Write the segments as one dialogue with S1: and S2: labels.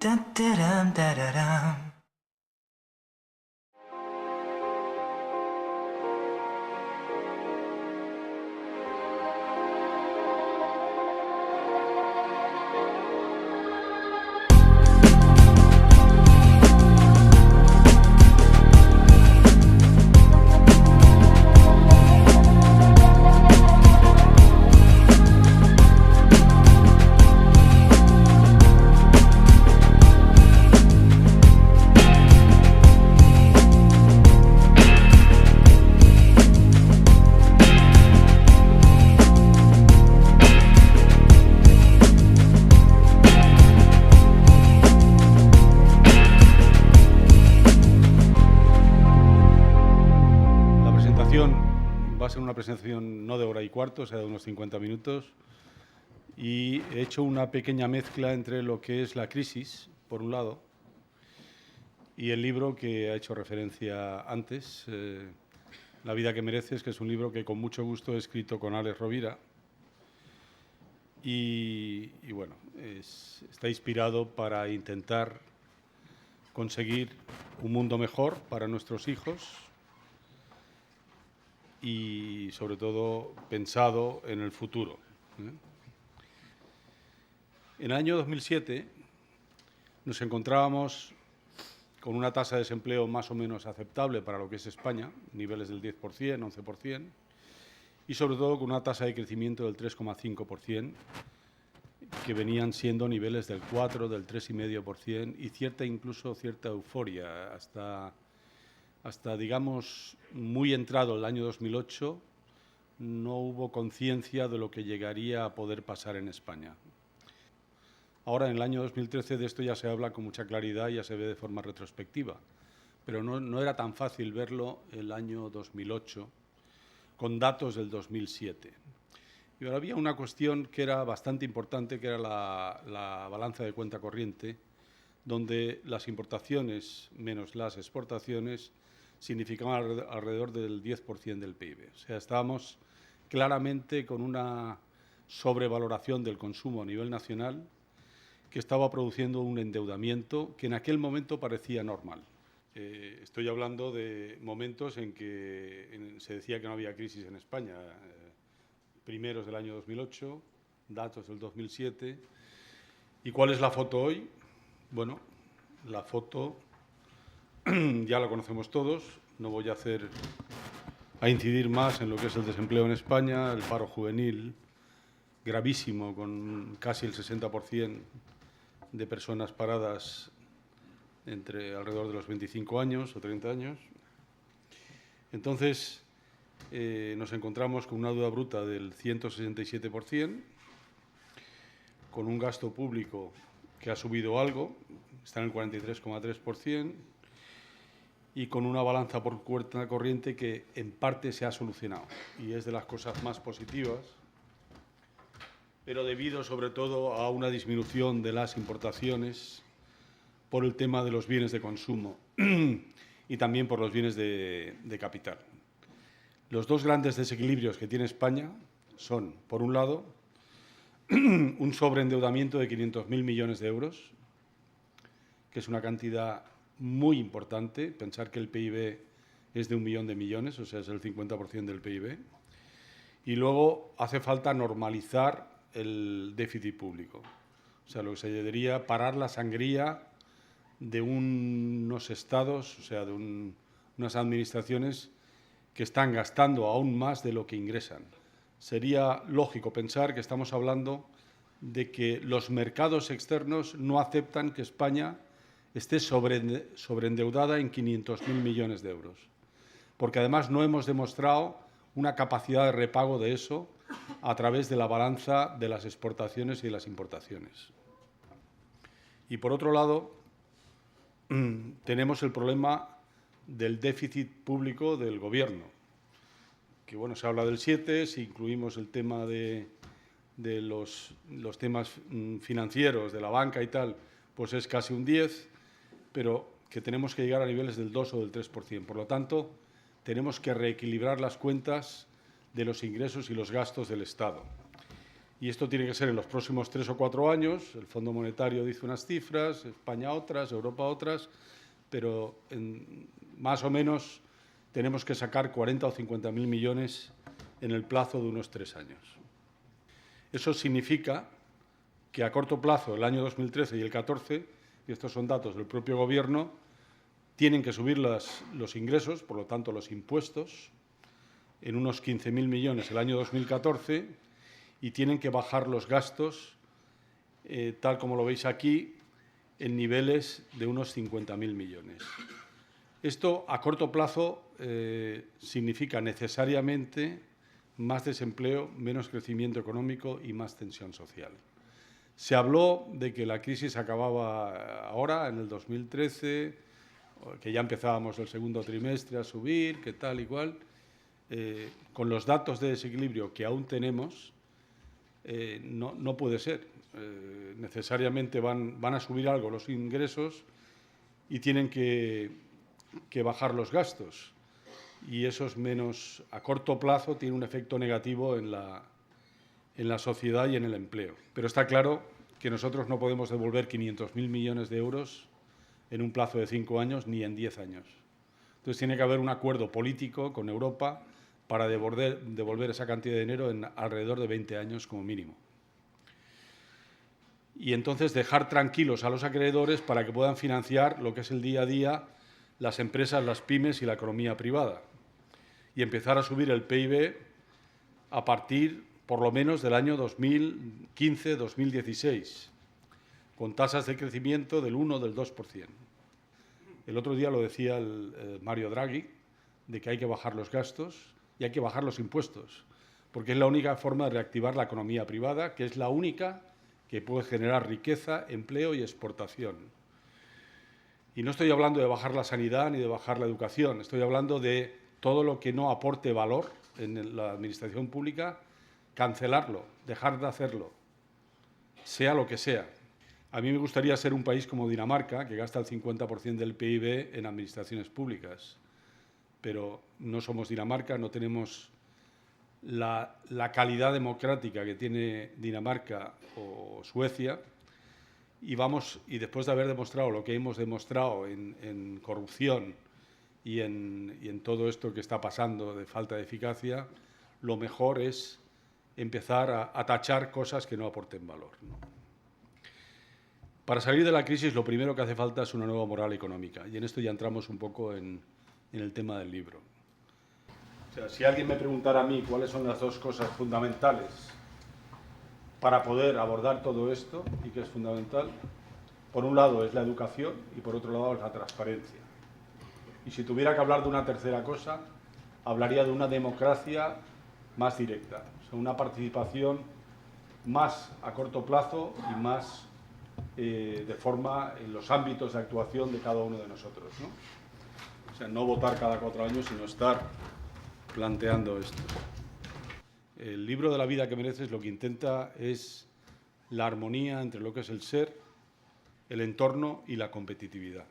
S1: Da-da-dum, da-da-dum.
S2: La presentación va a ser una presentación no de hora y cuarto, o sea, de unos 50 minutos. Y he hecho una pequeña mezcla entre lo que es la crisis, por un lado, y el libro que ha hecho referencia antes, La vida que mereces, que es un libro que con mucho gusto he escrito con Alex Rovira. Y bueno, está inspirado para intentar conseguir un mundo mejor para nuestros hijos y, sobre todo, pensado en el futuro. En el año 2007 nos encontrábamos con una tasa de desempleo más o menos aceptable para lo que es España, niveles del 10%, 11%, y sobre todo con una tasa de crecimiento del 3,5%, que venían siendo niveles del 4, del 3,5%, y incluso cierta euforia. Hasta, digamos, muy entrado el año 2008, no hubo conciencia de lo que llegaría a poder pasar en España. Ahora, en el año 2013, de esto ya se habla con mucha claridad, ya se ve de forma retrospectiva, pero no era tan fácil verlo el año 2008 con datos del 2007. Y ahora había una cuestión que era bastante importante, que era la balanza de cuenta corriente, donde las importaciones menos las exportaciones significaban alrededor del 10% del PIB. O sea, estábamos claramente con una sobrevaloración del consumo a nivel nacional que estaba produciendo un endeudamiento que en aquel momento parecía normal. Estoy hablando de momentos en que se decía que no había crisis en España, primeros del año 2008, datos del 2007. ¿Y cuál es la foto hoy? Bueno, la foto ya la conocemos todos, no voy a incidir más en lo que es el desempleo en España, el paro juvenil gravísimo, con casi el 60% de personas paradas entre alrededor de los 25 años o 30 años. Entonces, nos encontramos con una deuda bruta del 167%, con un gasto público que ha subido algo, está en el 43,3%, y con una balanza por cuenta corriente que en parte se ha solucionado, y es de las cosas más positivas, pero debido sobre todo a una disminución de las importaciones por el tema de los bienes de consumo y también por los bienes de capital. Los dos grandes desequilibrios que tiene España son, por un lado, un sobreendeudamiento de 500.000 millones de euros, que es una cantidad muy importante. Pensar que el PIB es de 1 millón de millones, o sea, es el 50% del PIB. Y luego hace falta normalizar el déficit público. O sea, lo que se debería parar la sangría de unos estados, o sea, de unas administraciones que están gastando aún más de lo que ingresan. Sería lógico pensar que estamos hablando de que los mercados externos no aceptan que España esté sobreendeudada en 500.000 millones de euros, porque además no hemos demostrado una capacidad de repago de eso a través de la balanza de las exportaciones y de las importaciones. Y por otro lado, tenemos el problema del déficit público del Gobierno, que bueno, se habla del 7, si incluimos el tema de los temas financieros, de la banca y tal, pues es casi un 10, pero que tenemos que llegar a niveles del 2 o del 3%. Por lo tanto, tenemos que reequilibrar las cuentas de los ingresos y los gastos del Estado. Y esto tiene que ser en los próximos 3 o 4 años. El Fondo Monetario dice unas cifras, España otras, Europa otras, pero más o menos tenemos que sacar 40 o 50.000 millones en el plazo de unos 3 años. Eso significa que a corto plazo, el año 2013 y el 2014, y estos son datos del propio Gobierno, tienen que subir los ingresos, por lo tanto los impuestos, en unos 15.000 millones el año 2014 y tienen que bajar los gastos, tal como lo veis aquí, en niveles de unos 50.000 millones. Esto, a corto plazo, significa necesariamente más desempleo, menos crecimiento económico y más tensión social. Se habló de que la crisis acababa ahora, en el 2013, que ya empezábamos el segundo trimestre a subir, que tal y cual. Con los datos de desequilibrio que aún tenemos, no puede ser. Necesariamente van a subir algo los ingresos y tienen que bajar los gastos. Y eso es menos, a corto plazo, tiene un efecto negativo en la sociedad y en el empleo. Pero está claro que nosotros no podemos devolver 500.000 millones de euros en un plazo de 5 años ni en 10 años. Entonces tiene que haber un acuerdo político con Europa para devolver esa cantidad de dinero en alrededor de 20 años como mínimo. Y entonces dejar tranquilos a los acreedores para que puedan financiar lo que es el día a día, las empresas, las pymes y la economía privada. Y empezar a subir el PIB a partir, por lo menos, del año 2015-2016, con tasas de crecimiento del 1 o del 2%. El otro día lo decía Mario Draghi, de que hay que bajar los gastos y hay que bajar los impuestos, porque es la única forma de reactivar la economía privada, que es la única que puede generar riqueza, empleo y exportación. Y no estoy hablando de bajar la sanidad ni de bajar la educación, estoy hablando de todo lo que no aporte valor en la administración pública, cancelarlo, dejar de hacerlo, sea lo que sea. A mí me gustaría ser un país como Dinamarca, que gasta el 50% del PIB en administraciones públicas, pero no somos Dinamarca, no tenemos la calidad democrática que tiene Dinamarca o Suecia, y después de haber demostrado lo que hemos demostrado en corrupción y en todo esto que está pasando de falta de eficacia, lo mejor es empezar a tachar cosas que no aporten valor, ¿no? Para salir de la crisis, lo primero que hace falta es una nueva moral económica, y en esto ya entramos un poco en el tema del libro. O sea, si alguien me preguntara a mí cuáles son las dos cosas fundamentales para poder abordar todo esto, y que es fundamental, por un lado es la educación y por otro lado es la transparencia. Y si tuviera que hablar de una tercera cosa, hablaría de una democracia más directa, o sea, una participación más a corto plazo y más de forma en los ámbitos de actuación de cada uno de nosotros, ¿no? O sea, no votar cada 4 años, sino estar planteando esto. El libro de la vida que mereces lo que intenta es la armonía entre lo que es el ser, el entorno y la competitividad.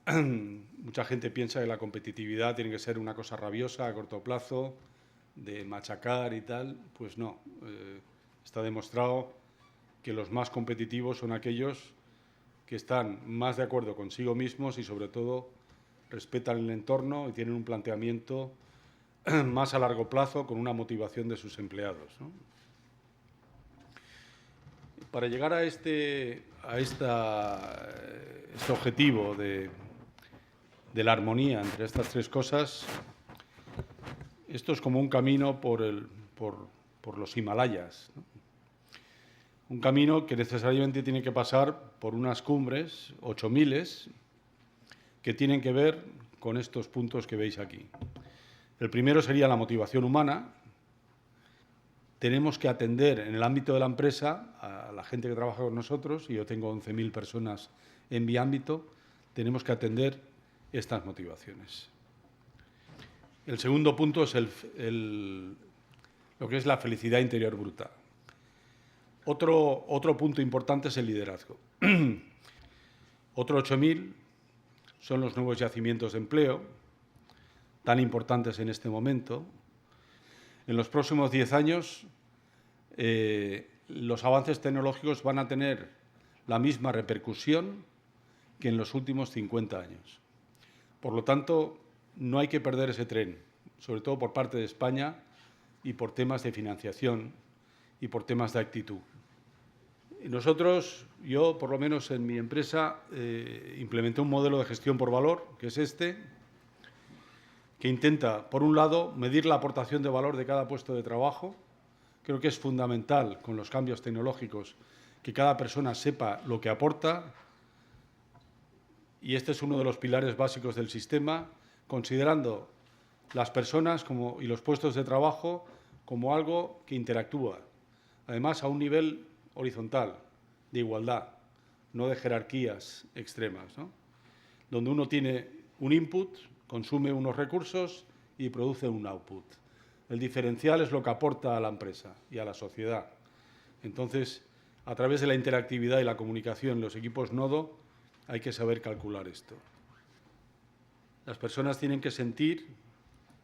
S2: Mucha gente piensa que la competitividad tiene que ser una cosa rabiosa a corto plazo, de machacar y tal. Pues no. Está demostrado que los más competitivos son aquellos que están más de acuerdo consigo mismos y, sobre todo, respetan el entorno y tienen un planteamiento más a largo plazo con una motivación de sus empleados, ¿no? Para llegar a este objetivo de la armonía entre estas tres cosas, esto es como un camino por los Himalayas, ¿no? Un camino que necesariamente tiene que pasar por unas cumbres, 8.000, que tienen que ver con estos puntos que veis aquí. El primero sería la motivación humana. Tenemos que atender en el ámbito de la empresa a la gente que trabaja con nosotros, y yo tengo 11.000 personas en mi ámbito, tenemos que atender estas motivaciones. El segundo punto es lo que es la felicidad interior bruta. Otro punto importante es el liderazgo. Otro 8.000 son los nuevos yacimientos de empleo, tan importantes en este momento. En los próximos 10 años los avances tecnológicos van a tener la misma repercusión que en los últimos 50 años. Por lo tanto, no hay que perder ese tren, sobre todo por parte de España y por temas de financiación y por temas de actitud. Nosotros, yo por lo menos en mi empresa, implementé un modelo de gestión por valor, que es este, que intenta, por un lado, medir la aportación de valor de cada puesto de trabajo. Creo que es fundamental, con los cambios tecnológicos, que cada persona sepa lo que aporta, y este es uno de los pilares básicos del sistema, considerando las personas y los puestos de trabajo como algo que interactúa, además a un nivel horizontal, de igualdad, no de jerarquías extremas, ¿no? Donde uno tiene un input, consume unos recursos y produce un output. El diferencial es lo que aporta a la empresa y a la sociedad. Entonces, a través de la interactividad y la comunicación, los equipos nodo, hay que saber calcular esto. Las personas tienen que sentir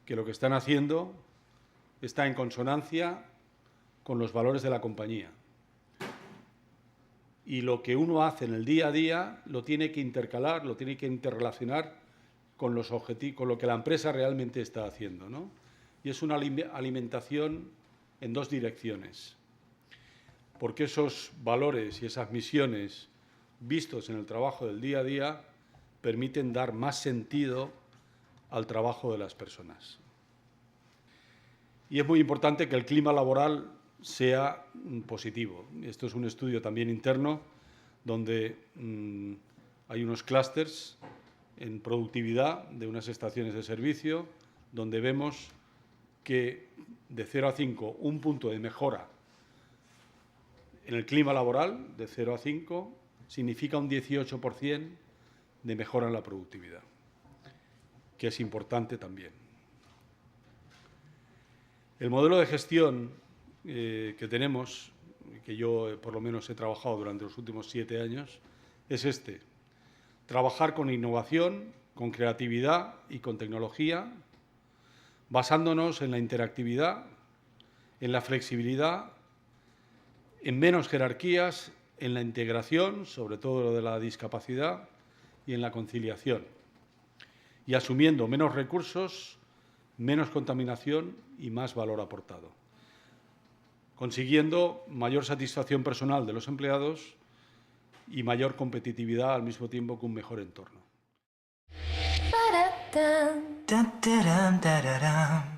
S2: que lo que están haciendo está en consonancia con los valores de la compañía. Y lo que uno hace en el día a día lo tiene que intercalar, lo tiene que interrelacionar con los objetivos, con lo que la empresa realmente está haciendo, ¿no? Y es una alimentación en dos direcciones. Porque esos valores y esas misiones vistos en el trabajo del día a día permiten dar más sentido al trabajo de las personas. Y es muy importante que el clima laboral sea positivo. Esto es un estudio también interno donde hay unos clústeres en productividad de unas estaciones de servicio donde vemos que de 0 a 5, un punto de mejora en el clima laboral, de 0 a 5, significa un 18% de mejora en la productividad, que es importante también. El modelo de gestión que tenemos, que yo por lo menos he trabajado durante los últimos 7 años, es este. Trabajar con innovación, con creatividad y con tecnología, basándonos en la interactividad, en la flexibilidad, en menos jerarquías, en la integración, sobre todo lo de la discapacidad, y en la conciliación. Y asumiendo menos recursos, menos contaminación y más valor aportado. Consiguiendo mayor satisfacción personal de los empleados y mayor competitividad al mismo tiempo que un mejor entorno.
S1: Da-da-dum, da-da-dum.